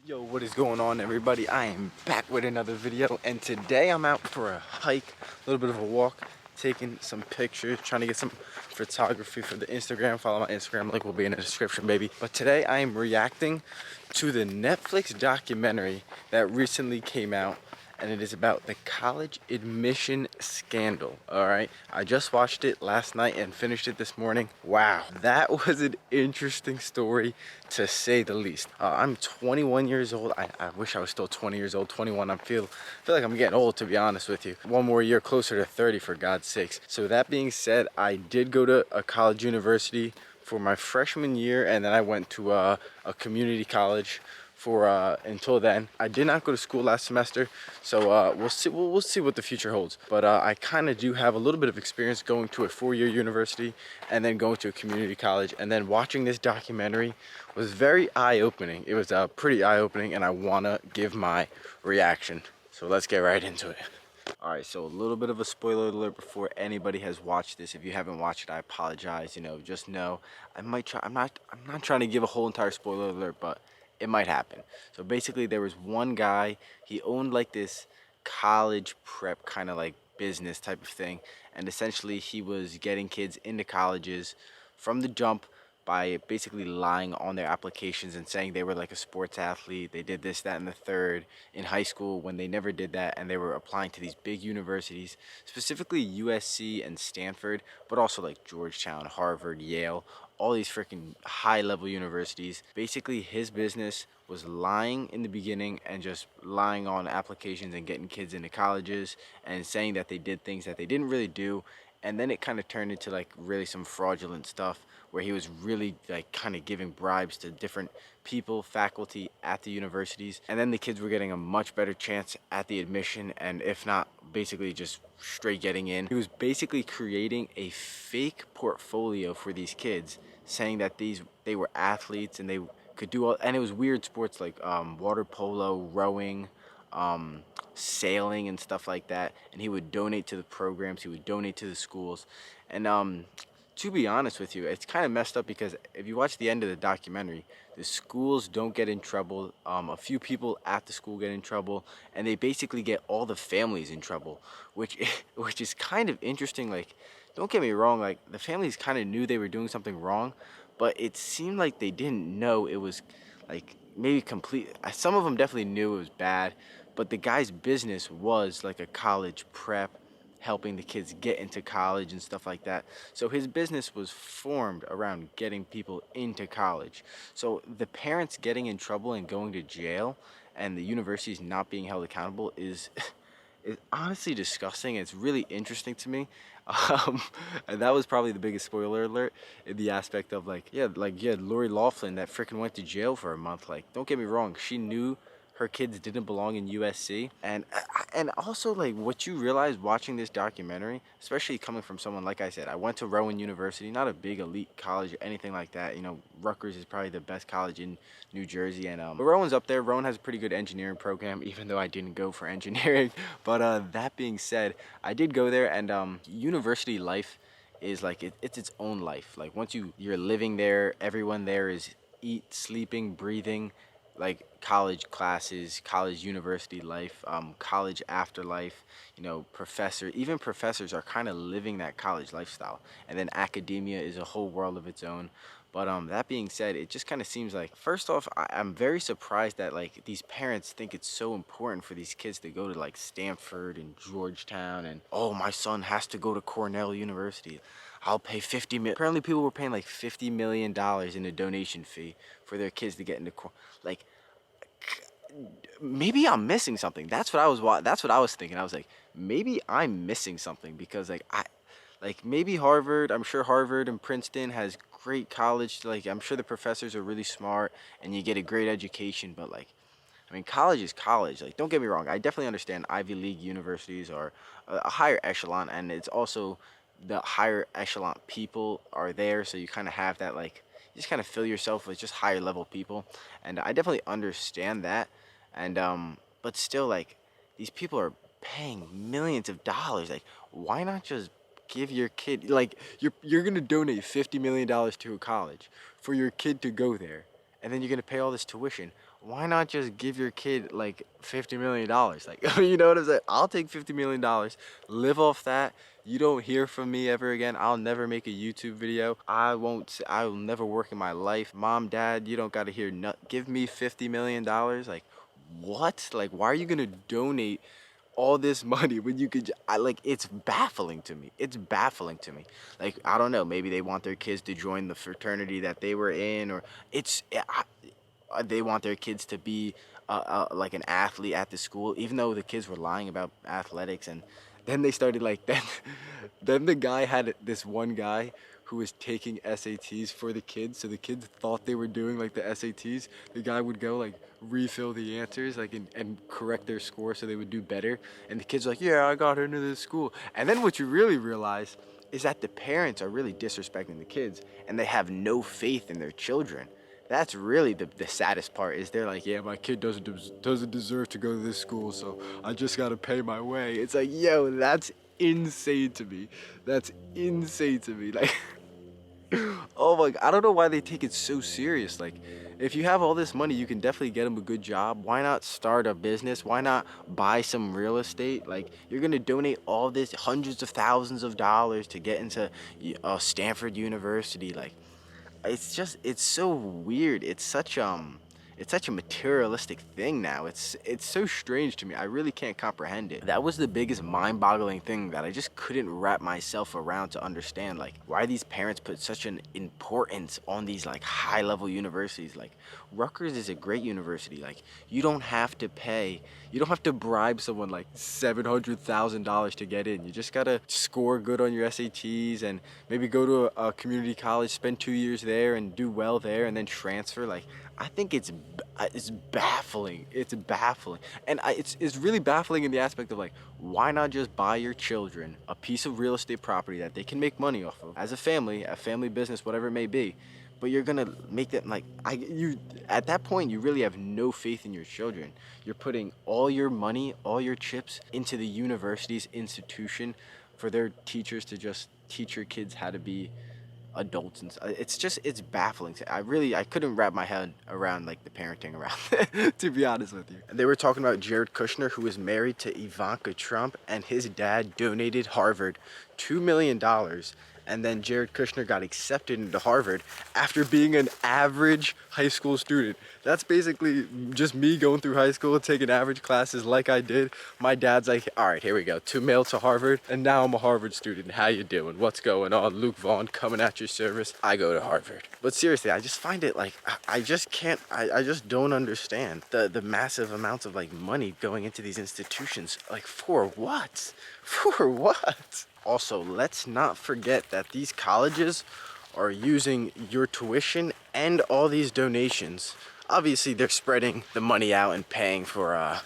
Yo, what is going on, everybody? I am back with another video, and today I'm out for a hike, a little bit of a walk, taking some pictures, trying to get some photography for the Instagram. Follow my Instagram, link will be in the description, baby. But today I am reacting to the Netflix documentary that recently came out, and it is about the college admission scandal. All right, I just watched it last night and finished it this morning. Wow, that was an interesting story, to say the least. I'm 21 years old. I wish I was still 20 years old. 21. I feel like I'm getting old, to be honest with you. One more year closer to 30, for God's sakes. So that being said, I did go to a college university for my freshman year, and then I went to a community college for until then. I did not go to school last semester, so we'll see what the future holds. But I kind of do have a little bit of experience going to a 4-year university and then going to a community college, and then watching this documentary was very eye-opening. It was pretty eye-opening, and I want to give my reaction. So let's get right into it. Alright, so a little bit of a spoiler alert before anybody has watched this. If you haven't watched it, I apologize. Just know I might try. I'm not trying to give a whole entire spoiler alert, but it might happen. So basically, there was one guy. He owned like this college prep kind of like business type of thing, and essentially he was getting kids into colleges from the jump by basically lying on their applications and saying they were like a sports athlete. They did this, that, and the third in high school when they never did that, and they were applying to these big universities, specifically USC and Stanford, but also like Georgetown, Harvard, Yale, all these freaking high-level universities. Basically, his business was lying in the beginning and just lying on applications and getting kids into colleges and saying that they did things that they didn't really do. And then it kind of turned into like really some fraudulent stuff where he was really like kind of giving bribes to different people, faculty at the universities. And then the kids were getting a much better chance at the admission, and if not, basically just straight getting in. He was basically creating a fake portfolio for these kids, saying that they were athletes and they could do all, and it was weird sports like water polo, rowing, sailing and stuff like that. And he would donate to the programs, he would donate to the schools. And to be honest with you, it's kind of messed up because if you watch the end of the documentary, the schools don't get in trouble. A few people at the school get in trouble, and they basically get all the families in trouble, which is kind of interesting. Like, don't get me wrong, like the families kind of knew they were doing something wrong, but it seemed like they didn't know it was like maybe complete. Some of them definitely knew it was bad, but the guy's business was like a college prep, helping the kids get into college and stuff like that. So his business was formed around getting people into college. So the parents getting in trouble and going to jail and the universities not being held accountable is is honestly disgusting. It's really interesting to me. And that was probably the biggest spoiler alert in the aspect of like, yeah, Lori Loughlin that freaking went to jail for a month. Like, don't get me wrong, she knew her kids didn't belong in USC, and also like what you realize watching this documentary, especially coming from someone like I said, I went to Rowan University, not a big elite college or anything like that. Rutgers is probably the best college in New Jersey, and but Rowan's up there. Rowan has a pretty good engineering program, even though I didn't go for engineering. But that being said, I did go there, and university life is like it's its own life. Like once you're living there, everyone there is eat, sleeping, breathing like college classes, college university life, college afterlife. Even professors are kind of living that college lifestyle, and then academia is a whole world of its own. But that being said, it just kind of seems like, first off, I'm very surprised that like these parents think it's so important for these kids to go to like Stanford and Georgetown, and oh, my son has to go to Cornell University, I'll pay 50 million. Apparently people were paying like $50 million in a donation fee for their kids to get into like, maybe I'm missing something. That's what I was thinking. I was like, maybe I'm missing something, because like maybe Harvard, I'm sure Harvard and Princeton has great college, like I'm sure the professors are really smart and you get a great education, but like, I mean, college is college. Like, don't get me wrong, I definitely understand Ivy League universities are a higher echelon, and it's also the higher echelon people are there, so you kind of have that, like, you just kind of fill yourself with just higher level people, and I definitely understand that. And but still, like, these people are paying millions of dollars. Like, why not just give your kid, like, you're gonna donate $50 million to a college for your kid to go there, and then you're gonna pay all this tuition. why not just give your kid like $50 million? Like, you know what I'm saying? I'll take $50 million, live off that. You don't hear from me ever again. I'll never make a YouTube video. I will never work in my life. Mom, dad, you don't got to hear give me $50 million. Like, what? Like, why are you going to donate all this money when you could like, it's baffling to me. It's baffling to me. Like, I don't know, maybe they want their kids to join the fraternity that they were in, or they want their kids to be like an athlete at the school, even though the kids were lying about athletics. And then they started like then the guy had this one guy who was taking SATs for the kids, so the kids thought they were doing like the SATs. The guy would go like refill the answers like and correct their score so they would do better, and the kids were like, yeah, I got into this school. And then what you really realize is that the parents are really disrespecting the kids, and they have no faith in their children. That's really the saddest part, is they're like, yeah, my kid doesn't deserve to go to this school, so I just gotta pay my way. It's like, yo, that's insane to me. That's insane to me. Like, oh my God, I don't know why they take it so serious. Like, if you have all this money, you can definitely get them a good job. Why not start a business? Why not buy some real estate? Like, you're gonna donate all this hundreds of thousands of dollars to get into Stanford University. Like, it's so weird. It's such a materialistic thing now. It's so strange to me. I really can't comprehend it. That was the biggest mind-boggling thing that I just couldn't wrap myself around to understand. Like, why these parents put such an importance on these like high-level universities. Like, Rutgers is a great university. Like, you don't have to bribe someone like $700,000 to get in. You just gotta score good on your SATs and maybe go to a community college, spend 2 years there and do well there, and then transfer. Like, I think it's baffling. It's baffling. And it's really baffling in the aspect of like, why not just buy your children a piece of real estate property that they can make money off of as a family business, whatever it may be. But you're gonna make them like, at that point, you really have no faith in your children. You're putting all your money, all your chips into the university's institution for their teachers to just teach your kids how to be adults. And it's baffling. I couldn't wrap my head around like the parenting around it, to be honest with you. They were talking about Jared Kushner, who was married to Ivanka Trump, and his dad donated Harvard $2 million. And then Jared Kushner got accepted into Harvard after being an average high school student. That's basically just me going through high school, taking average classes like I did. My dad's like, all right, here we go. 2 mil to Harvard, and now I'm a Harvard student. How you doing? What's going on? Luke Vaughan coming at your service. I go to Harvard. But seriously, I just find it like, I just don't understand the massive amounts of like money going into these institutions. Like, for what? For what? Also, let's not forget that these colleges are using your tuition and all these donations. Obviously, they're spreading the money out and paying for,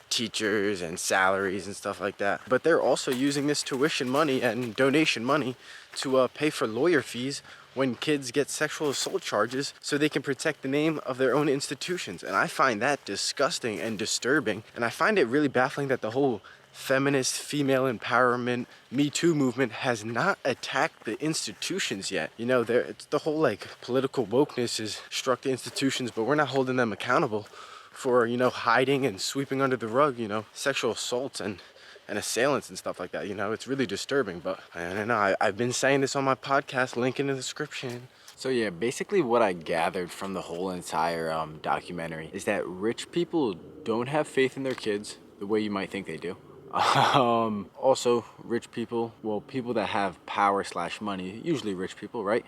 teachers and salaries and stuff like that. But they're also using this tuition money and donation money to pay for lawyer fees when kids get sexual assault charges, so they can protect the name of their own institutions. And I find that disgusting and disturbing. And I find it really baffling that the whole feminist, female empowerment, Me Too movement has not attacked the institutions yet. You know, it's the whole like political wokeness has struck the institutions, but we're not holding them accountable for, you know, hiding and sweeping under the rug, you know, sexual assaults and assailants and stuff like that. You know, it's really disturbing. But I don't know, I've been saying this on my podcast, link in the description. So yeah, basically what I gathered from the whole entire documentary is that rich people don't have faith in their kids the way you might think they do. Also, rich people, well, people that have power / money, usually rich people, right,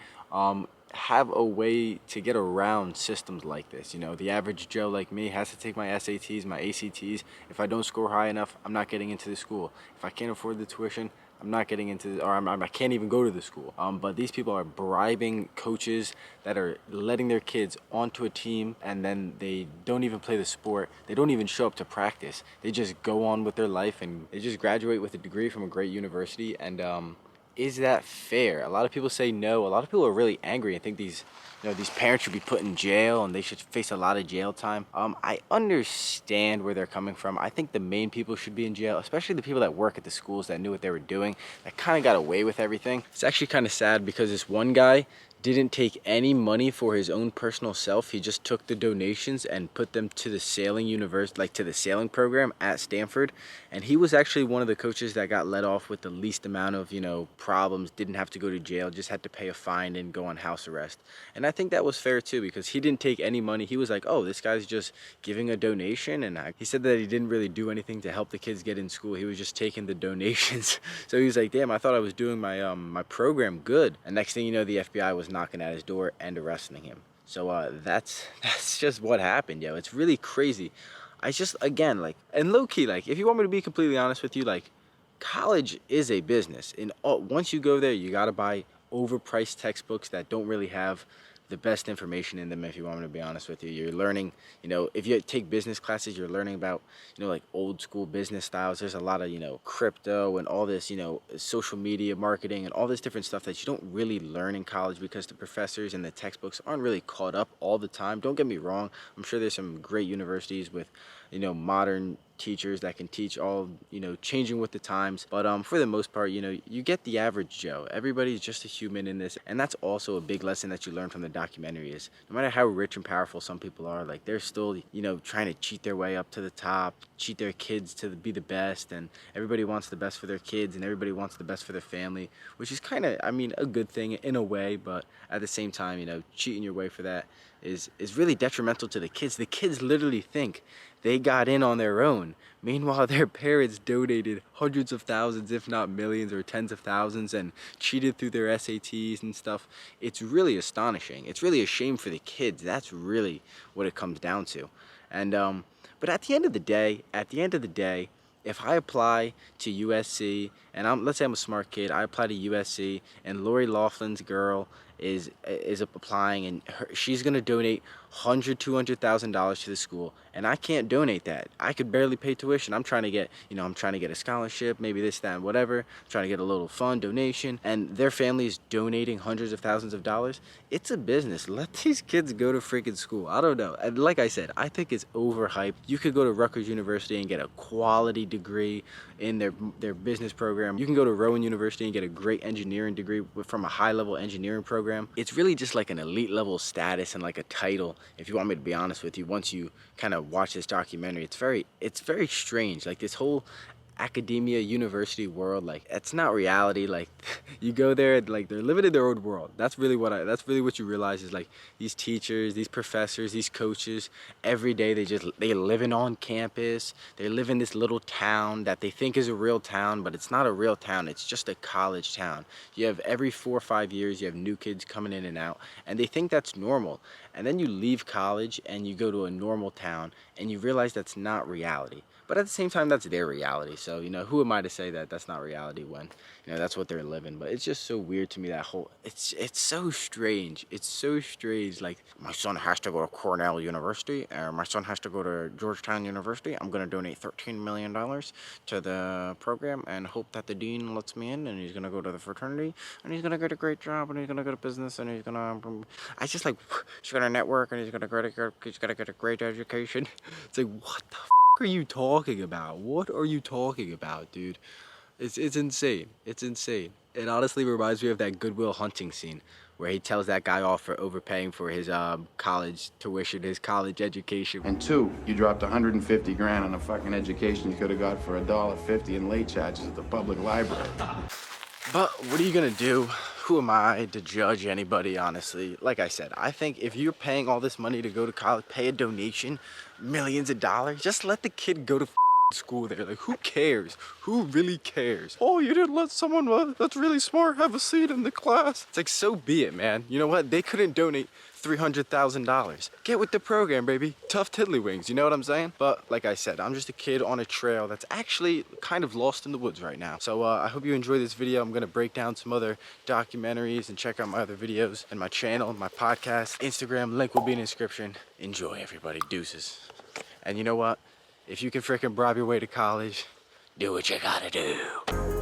have a way to get around systems like this. You know, the average Joe like me has to take my SATs, my ACTs. If I don't score high enough, I'm not getting into the school. If I can't afford the tuition, I'm not getting into, or I can't even go to the school. But these people are bribing coaches that are letting their kids onto a team, and then they don't even play the sport. They don't even show up to practice. They just go on with their life, and they just graduate with a degree from a great university. And is that fair? A lot of people say no. A lot of people are really angry and think these parents should be put in jail and they should face a lot of jail time. I understand where they're coming from. I think the main people should be in jail, especially the people that work at the schools that knew what they were doing, that kind of got away with everything. It's actually kind of sad because this one guy didn't take any money for his own personal self. He just took the donations and put them to the sailing university, like to the sailing program at Stanford. And he was actually one of the coaches that got let off with the least amount of, problems, didn't have to go to jail, just had to pay a fine and go on house arrest. And I think that was fair too, because he didn't take any money. He was like, oh, this guy's just giving a donation. And he said that he didn't really do anything to help the kids get in school. He was just taking the donations. So he was like, damn, I thought I was doing my my program good. And next thing you know, the FBI was knocking at his door and arresting him. So that's just what happened, yo. It's really crazy. I just, again, like, and low key, like, if you want me to be completely honest with you, like, college is a business. And once you go there, you gotta buy overpriced textbooks that don't really have the best information in them. If you want me to be honest with you, you're learning, if you take business classes, you're learning about, like old school business styles. There's a lot of, crypto and all this, social media marketing and all this different stuff that you don't really learn in college because the professors and the textbooks aren't really caught up all the time. Don't get me wrong. I'm sure there's some great universities with, modern teachers that can teach all, changing with the times. But for the most part, you get the average Joe. Everybody's just a human in this. And that's also a big lesson that you learn from the documentary is no matter how rich and powerful some people are, like they're still, trying to cheat their way up to the top, cheat their kids to be the best. And everybody wants the best for their kids and everybody wants the best for their family, which is kind of, a good thing in a way. But at the same time, cheating your way for that is really detrimental to the kids. The kids literally think they got in on their own. Meanwhile, their parents donated hundreds of thousands, if not millions or tens of thousands, and cheated through their SATs and stuff. It's really astonishing. It's really a shame for the kids. That's really what it comes down to. And but at the end of the day, if I apply to USC, and let's say I'm a smart kid, I apply to USC, and Lori Laughlin's girl is applying, and she's gonna donate $200,000 to the school, and I can't donate that. I could barely pay tuition. I'm trying to get, a scholarship, maybe this, that, and whatever. I'm trying to get a little fund donation, and their family is donating hundreds of thousands of dollars. It's a business. Let these kids go to freaking school. I don't know. And like I said, I think it's overhyped. You could go to Rutgers University and get a quality degree in their business program. You can go to Rowan University and get a great engineering degree from a high-level engineering program. It's really just like an elite level status and like a title, if you want me to be honest with you. Once you kind of watch this documentary, it's very strange. Like this whole academia university world, like it's not reality. Like you go there, like they're living in their own world. That's really what you realize is like these teachers, these professors, these coaches, every day they living on campus. They live in this little town that they think is a real town, but it's not a real town. It's just a college town. You have every 4 or 5 years, you have new kids coming in and out, and they think that's normal. And then you leave college and you go to a normal town and you realize that's not reality. But at the same time, that's their reality. So, who am I to say that that's not reality when, that's what they're living? But it's just so weird to me, that whole, it's so strange. It's so strange. Like, my son has to go to Cornell University, or my son has to go to Georgetown University. I'm going to donate $13 million to the program and hope that the dean lets me in, and he's going to go to the fraternity, and he's going to get a great job, and he's going to go to business, and he's going to, he's going to network, and he's going to get a great education. It's like, what the are you talking about? What are you talking about, dude? It's insane. It's insane. It honestly reminds me of that Good Will Hunting scene where he tells that guy off for overpaying for his college tuition, his college education. And 2, you dropped 150 grand on a fucking education you could have got for $1.50 in late charges at the public library. But what are you gonna do? Who am I to judge anybody, honestly? Like I said, I think if you're paying all this money to go to college, pay a donation, millions of dollars, just let the kid go to school there. Like, who cares? Who really cares? Oh, you didn't let someone that's really smart have a seat in the class. It's like, so be it, man. You know what? They couldn't donate $300,000. Get with the program, baby. Tough tiddlywinks, you know what I'm saying? But like I said, I'm just a kid on a trail that's actually kind of lost in the woods right now. So I hope you enjoyed this video. I'm gonna break down some other documentaries and check out my other videos and my channel, my podcast, Instagram. Link will be in the description. Enjoy, everybody. Deuces. And you know what? If you can freaking bribe your way to college, do what you gotta do.